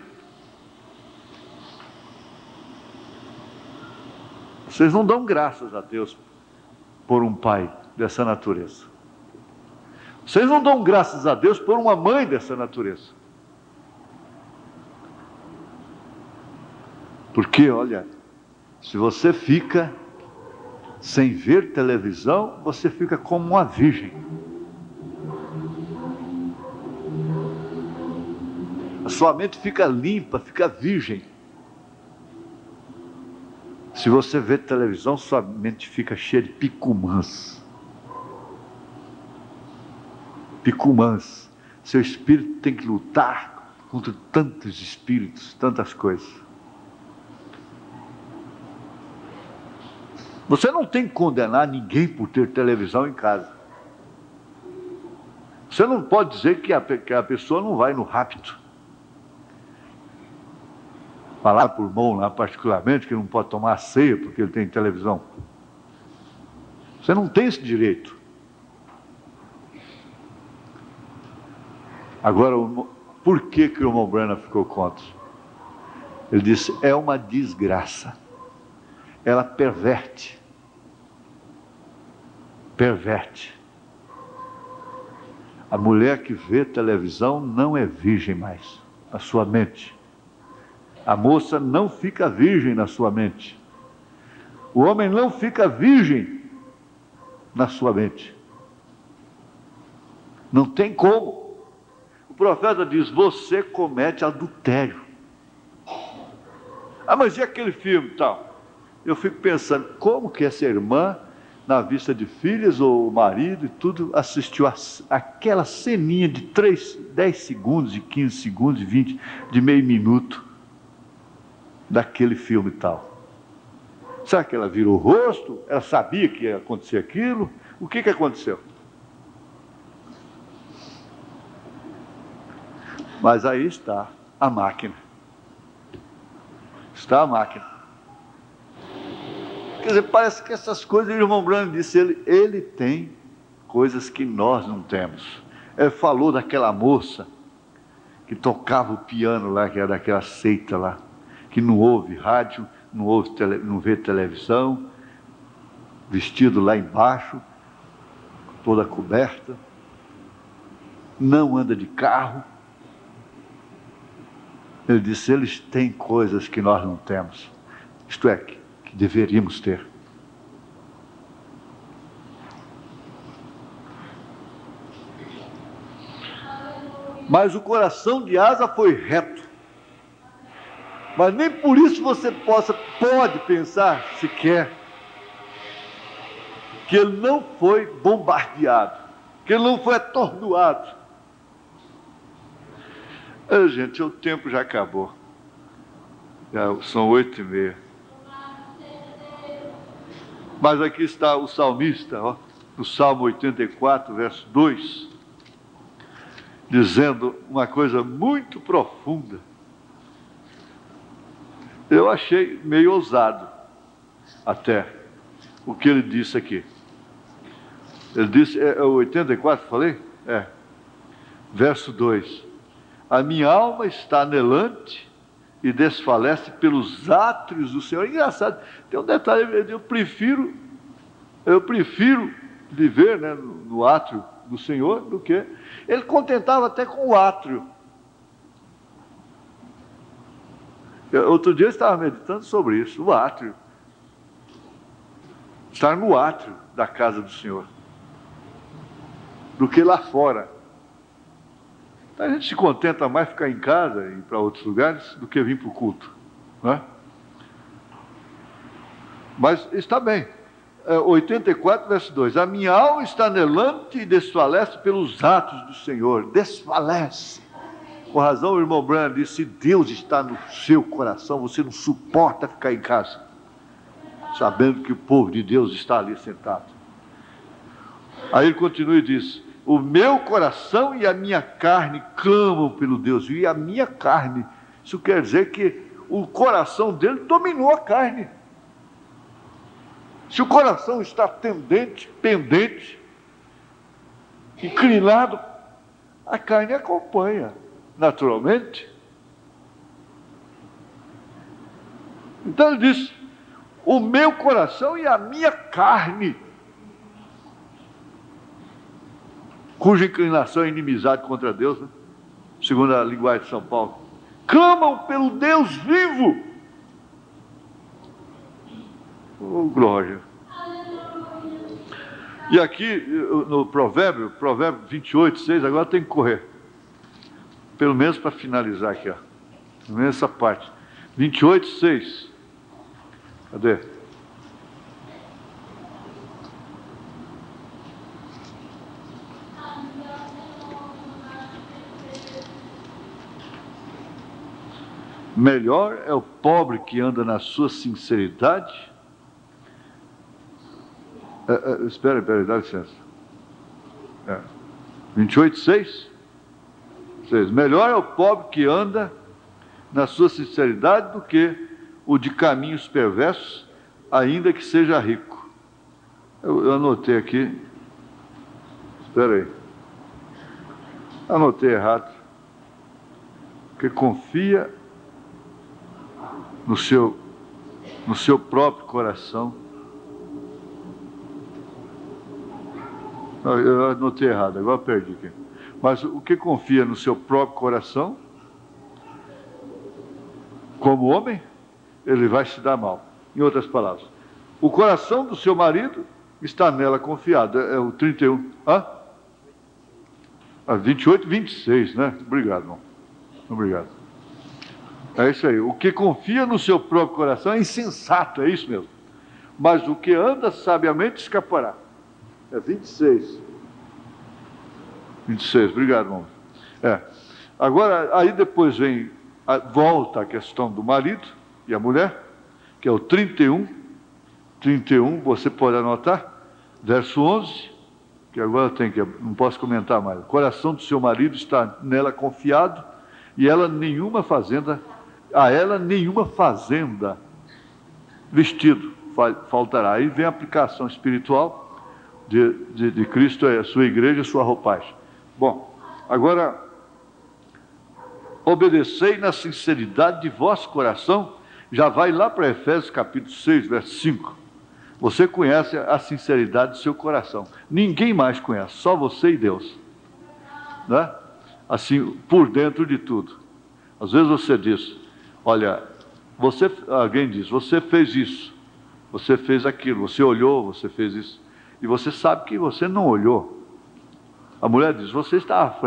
S1: Vocês não dão graças a Deus por um pai dessa natureza. Vocês não dão graças a Deus por uma mãe dessa natureza. Porque, olha, se você fica sem ver televisão, você fica como uma virgem. A sua mente fica limpa, fica virgem. Se você vê televisão, sua mente fica cheia de picumãs. Picumãs. Seu espírito tem que lutar contra tantos espíritos, tantas coisas. Você não tem que condenar ninguém por ter televisão em casa. Você não pode dizer que a pessoa não vai no rapto. Falar por mão lá particularmente que não pode tomar a ceia porque ele tem televisão. Você não tem esse direito. Agora, por que o irmão Branham ficou contra? Ele disse, é uma desgraça. Ela perverte. Perverte. A mulher que vê televisão não é virgem mais, na sua mente. A moça não fica virgem na sua mente. O homem não fica virgem na sua mente. Não tem como. O profeta diz, você comete adultério. Ah, mas e aquele filme e tal? Eu fico pensando, como que essa irmã, na vista de filhas ou marido e tudo, assistiu aquela ceninha de 10 segundos, de 15 segundos, de 20, de meio minuto, daquele filme e tal. Será que ela virou o rosto? Ela sabia que ia acontecer aquilo? O que aconteceu? Mas aí está a máquina. Está a máquina. Quer dizer, parece que essas coisas, o irmão Branham disse, ele tem coisas que nós não temos. Ele falou daquela moça que tocava o piano lá, que era daquela seita lá, que não ouve rádio, não vê televisão, vestido lá embaixo, toda coberta, não anda de carro. Ele disse, eles têm coisas que nós não temos, isto é, que deveríamos ter. Mas o coração de Asa foi reto. Mas nem por isso você pode pensar sequer que ele não foi bombardeado, que ele não foi atordoado. Gente, o tempo já acabou. São 8h30. Mas aqui está o salmista, no Salmo 84, verso 2, dizendo uma coisa muito profunda. Eu achei meio ousado até o que ele disse aqui. Ele disse, é o 84, falei? Verso 2. A minha alma está anelante e desfalece pelos átrios do Senhor. Engraçado, tem um detalhe, eu prefiro viver, né, no átrio do Senhor do que... Ele contentava até com o átrio. Outro dia eu estava meditando sobre isso, o átrio. Estar no átrio da casa do Senhor, do que lá fora. A gente se contenta mais ficar em casa e ir para outros lugares do que vir para o culto, não é? Mas está bem. 84, verso 2. A minha alma está anelante e desfalece pelos atos do Senhor. Desfalece. Com razão, o irmão Branham disse, se Deus está no seu coração, você não suporta ficar em casa, sabendo que o povo de Deus está ali sentado. Aí ele continua e diz, o meu coração e a minha carne clamam pelo Deus. E a minha carne, isso quer dizer que o coração dele dominou a carne. Se o coração está pendente, inclinado, a carne acompanha, naturalmente. Então ele diz, o meu coração e a minha carne, cuja inclinação é inimizade contra Deus, né? Segundo a linguagem de São Paulo, clamam pelo Deus vivo. Oh, glória. E aqui no provérbio 28, 6, agora tem que correr, pelo menos para finalizar aqui, pelo menos essa parte. 28, 6. Cadê? Melhor é o pobre que anda na sua sinceridade. Espera, dá licença. 28, 6. Melhor é o pobre que anda na sua sinceridade do que o de caminhos perversos, ainda que seja rico. Eu anotei aqui. Espera aí. Anotei errado. Que confia no seu próprio coração. Eu anotei errado, agora perdi aqui. Mas o que confia no seu próprio coração, como homem, ele vai se dar mal. Em outras palavras, o coração do seu marido está nela confiado. É o 31. 28, 26, né? Obrigado, irmão. Obrigado. É isso aí. O que confia no seu próprio coração é insensato, é isso mesmo. Mas o que anda sabiamente escapará. É 26. 26, obrigado, irmão. Agora, aí depois volta a questão do marido e a mulher, que é o 31. 31, você pode anotar, verso 11, que agora não posso comentar mais. O coração do seu marido está nela confiado, e a ela nenhuma fazenda vestido faltará. Aí vem a aplicação espiritual de Cristo, a sua igreja, a sua roupagem. Bom, agora, obedecei na sinceridade de vosso coração, já vai lá para Efésios capítulo 6, verso 5. Você conhece a sinceridade do seu coração. Ninguém mais conhece, só você e Deus. Né? Assim, por dentro de tudo. Às vezes você diz, olha, alguém diz, você fez isso, você fez aquilo, você olhou, você fez isso. E você sabe que você não olhou. A mulher diz, você estava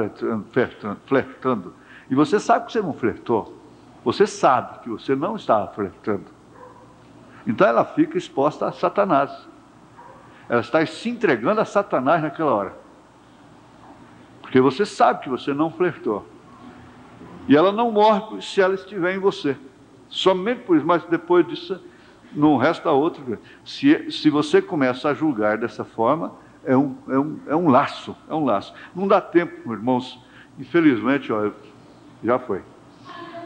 S1: flertando. E você sabe que você não flertou. Você sabe que você não estava flertando. Então ela fica exposta a Satanás. Ela está se entregando a Satanás naquela hora. Porque você sabe que você não flertou. E ela não morre se ela estiver em você. Somente por isso, mas depois disso não resta outro. Se você começa a julgar dessa forma, é um laço. Não dá tempo, irmãos. Infelizmente, já foi.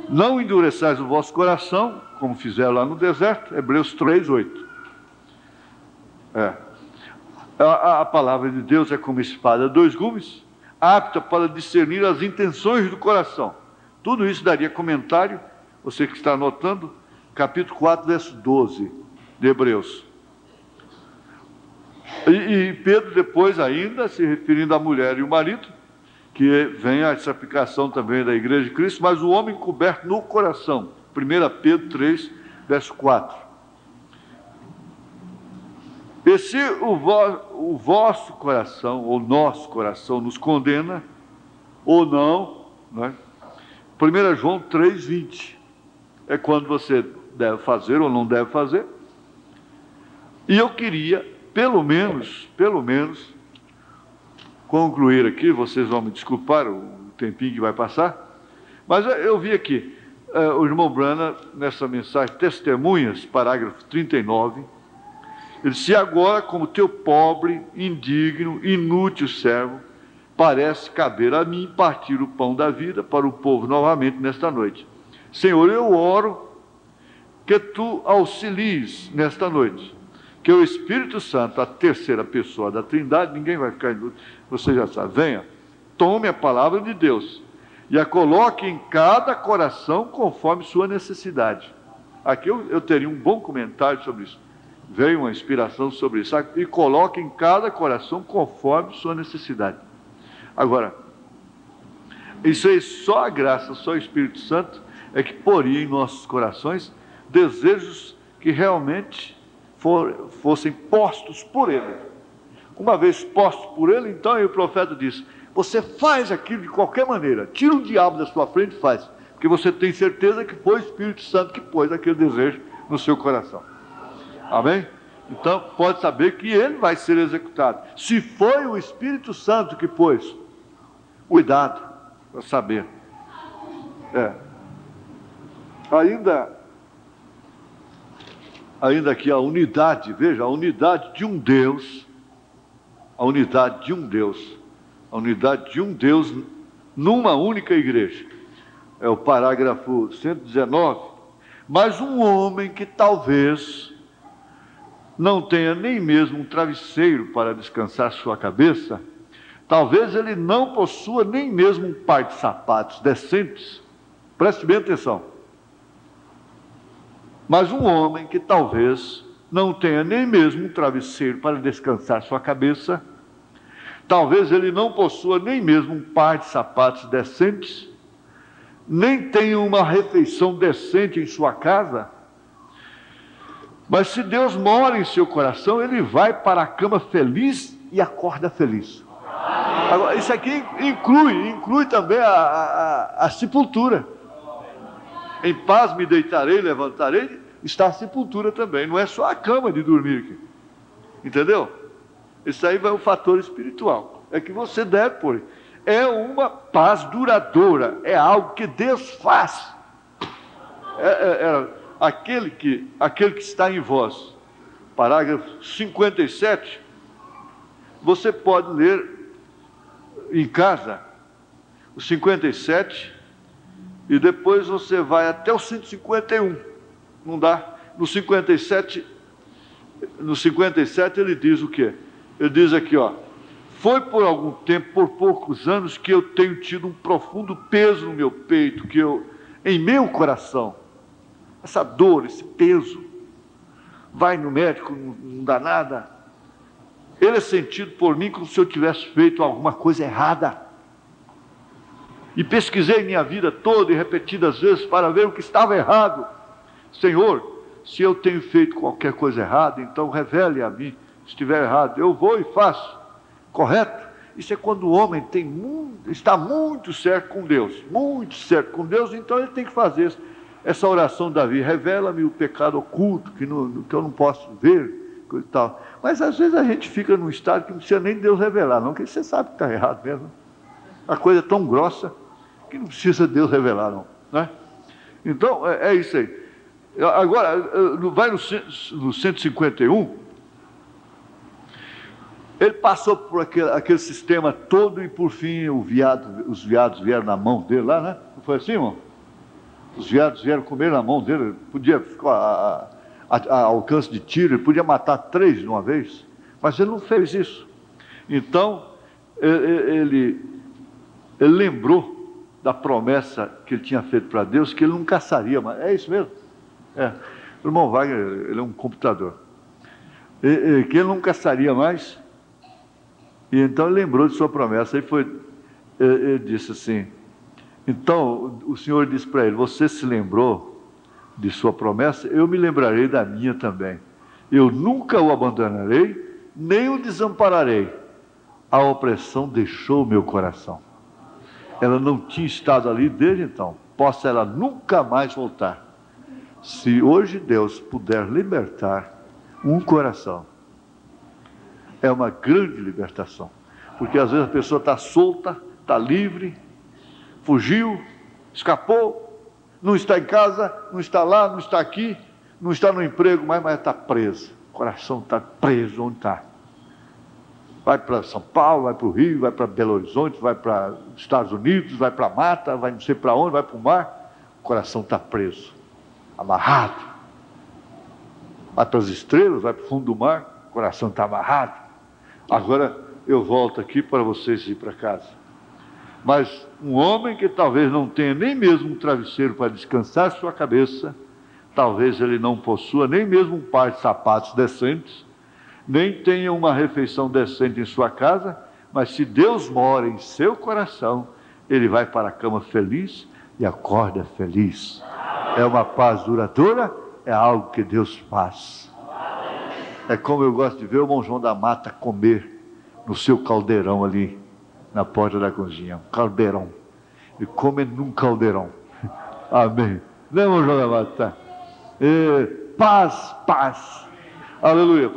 S1: Não endureçais o vosso coração, como fizeram lá no deserto, Hebreus 3:8. A palavra de Deus é como espada de dois gumes, apta para discernir as intenções do coração. Tudo isso daria comentário, você que está anotando, capítulo 4, verso 12 de Hebreus. E Pedro depois ainda, se referindo à mulher e o marido, que vem essa aplicação também da Igreja de Cristo, mas o homem coberto no coração. 1 Pedro 3, verso 4. E se o vosso coração, ou nosso coração, nos condena, ou não, né? 1 João 3, 20. É quando você deve fazer ou não deve fazer. E eu queria, pelo menos, concluir aqui, vocês vão me desculpar o tempinho que vai passar, mas eu vi aqui, o irmão Branham, nessa mensagem Testemunhas, parágrafo 39, ele disse, agora, como teu pobre, indigno, inútil servo, parece caber a mim partir o pão da vida para o povo novamente nesta noite. Senhor, eu oro que tu auxilies nesta noite, que o Espírito Santo, a terceira pessoa da Trindade, ninguém vai ficar em dúvida, você já sabe, venha, tome a palavra de Deus e a coloque em cada coração conforme sua necessidade. Aqui eu teria um bom comentário sobre isso. Veio uma inspiração sobre isso. E coloque em cada coração conforme sua necessidade. Agora, isso aí, só a graça, só o Espírito Santo é que poria em nossos corações desejos que realmente fossem postos por Ele. Uma vez postos por Ele, então, aí o profeta disse, você faz aquilo de qualquer maneira, tira o diabo da sua frente e faz, porque você tem certeza que foi o Espírito Santo que pôs aquele desejo no seu coração. Amém? Então, pode saber que ele vai ser executado. Se foi o Espírito Santo que pôs, cuidado para saber. Ainda aqui a unidade, veja, a unidade de um Deus, numa única igreja. É o parágrafo 119. Mas um homem que talvez não tenha nem mesmo um travesseiro para descansar sua cabeça, talvez ele não possua nem mesmo um par de sapatos decentes, preste bem atenção, mas um homem que talvez não tenha nem mesmo um travesseiro para descansar sua cabeça, talvez ele não possua nem mesmo um par de sapatos decentes, nem tenha uma refeição decente em sua casa, mas se Deus mora em seu coração, ele vai para a cama feliz e acorda feliz. Agora, isso aqui inclui também a sepultura. Em paz me deitarei, levantarei, está a sepultura também. Não é só a cama de dormir aqui. Entendeu? Isso aí vai um fator espiritual. É que você deve pôr. É uma paz duradoura. É algo que Deus faz. Aquele que está em vós. Parágrafo 57. Você pode ler em casa o 57 e depois você vai até o 151. Não dá? No 57 ele diz o quê? Ele diz aqui, foi por algum tempo, por poucos anos, que eu tenho tido um profundo peso no meu peito, em meu coração, essa dor, esse peso, vai no médico, não dá nada. Ele é sentido por mim como se eu tivesse feito alguma coisa errada. E pesquisei minha vida toda e repetidas vezes para ver o que estava errado. Senhor, se eu tenho feito qualquer coisa errada, então revele a mim. Se estiver errado, eu vou e faço. Correto? Isso é quando o homem está muito certo com Deus. Muito certo com Deus, então ele tem que fazer essa oração de Davi. Revela-me o pecado oculto, que eu não posso ver, coisa e tal. Mas às vezes a gente fica num estado que não precisa nem Deus revelar, não, porque você sabe que está errado mesmo. A coisa é tão grossa que não precisa Deus revelar, não. Né? Então, é isso aí. Agora, vai no 151, ele passou por aquele sistema todo e, por fim, os veados vieram na mão dele lá, né? Não foi assim, irmão? Os veados vieram comer na mão dele, podia ficar a alcance de tiro, ele podia matar 3 de uma vez, mas ele não fez isso. Então, ele lembrou da promessa que ele tinha feito para Deus, que ele não caçaria mais. É isso mesmo? O irmão Wagner, ele é um computador. Que ele não caçaria mais. E então ele lembrou de sua promessa. Ele disse assim, então o Senhor disse para ele, você se lembrou de sua promessa? Eu me lembrarei da minha também. Eu nunca o abandonarei, nem o desampararei. A opressão deixou meu coração. Ela não tinha estado ali desde então. Possa ela nunca mais voltar. Se hoje Deus puder libertar um coração, é uma grande libertação. Porque às vezes a pessoa está solta, está livre, fugiu, escapou, não está em casa, não está lá, não está aqui, não está no emprego, mas está preso. O coração está preso onde está. Vai para São Paulo, vai para o Rio, vai para Belo Horizonte, vai para os Estados Unidos, vai para a mata, vai não sei para onde, vai para o mar. O coração está preso, amarrado. Vai para as estrelas, vai para o fundo do mar, o coração está amarrado. Agora eu volto aqui para vocês ir para casa. Mas um homem que talvez não tenha nem mesmo um travesseiro para descansar sua cabeça, talvez ele não possua nem mesmo um par de sapatos decentes, nem tenha uma refeição decente em sua casa, mas se Deus mora em seu coração, ele vai para a cama feliz e acorda feliz. É uma paz duradoura, é algo que Deus faz. É como eu gosto de ver o irmão João da Mata comer no seu caldeirão ali, na porta da cozinha, um caldeirão. Ele come num caldeirão. Amém. Não, irmão João da Mata? Paz, paz. Aleluia.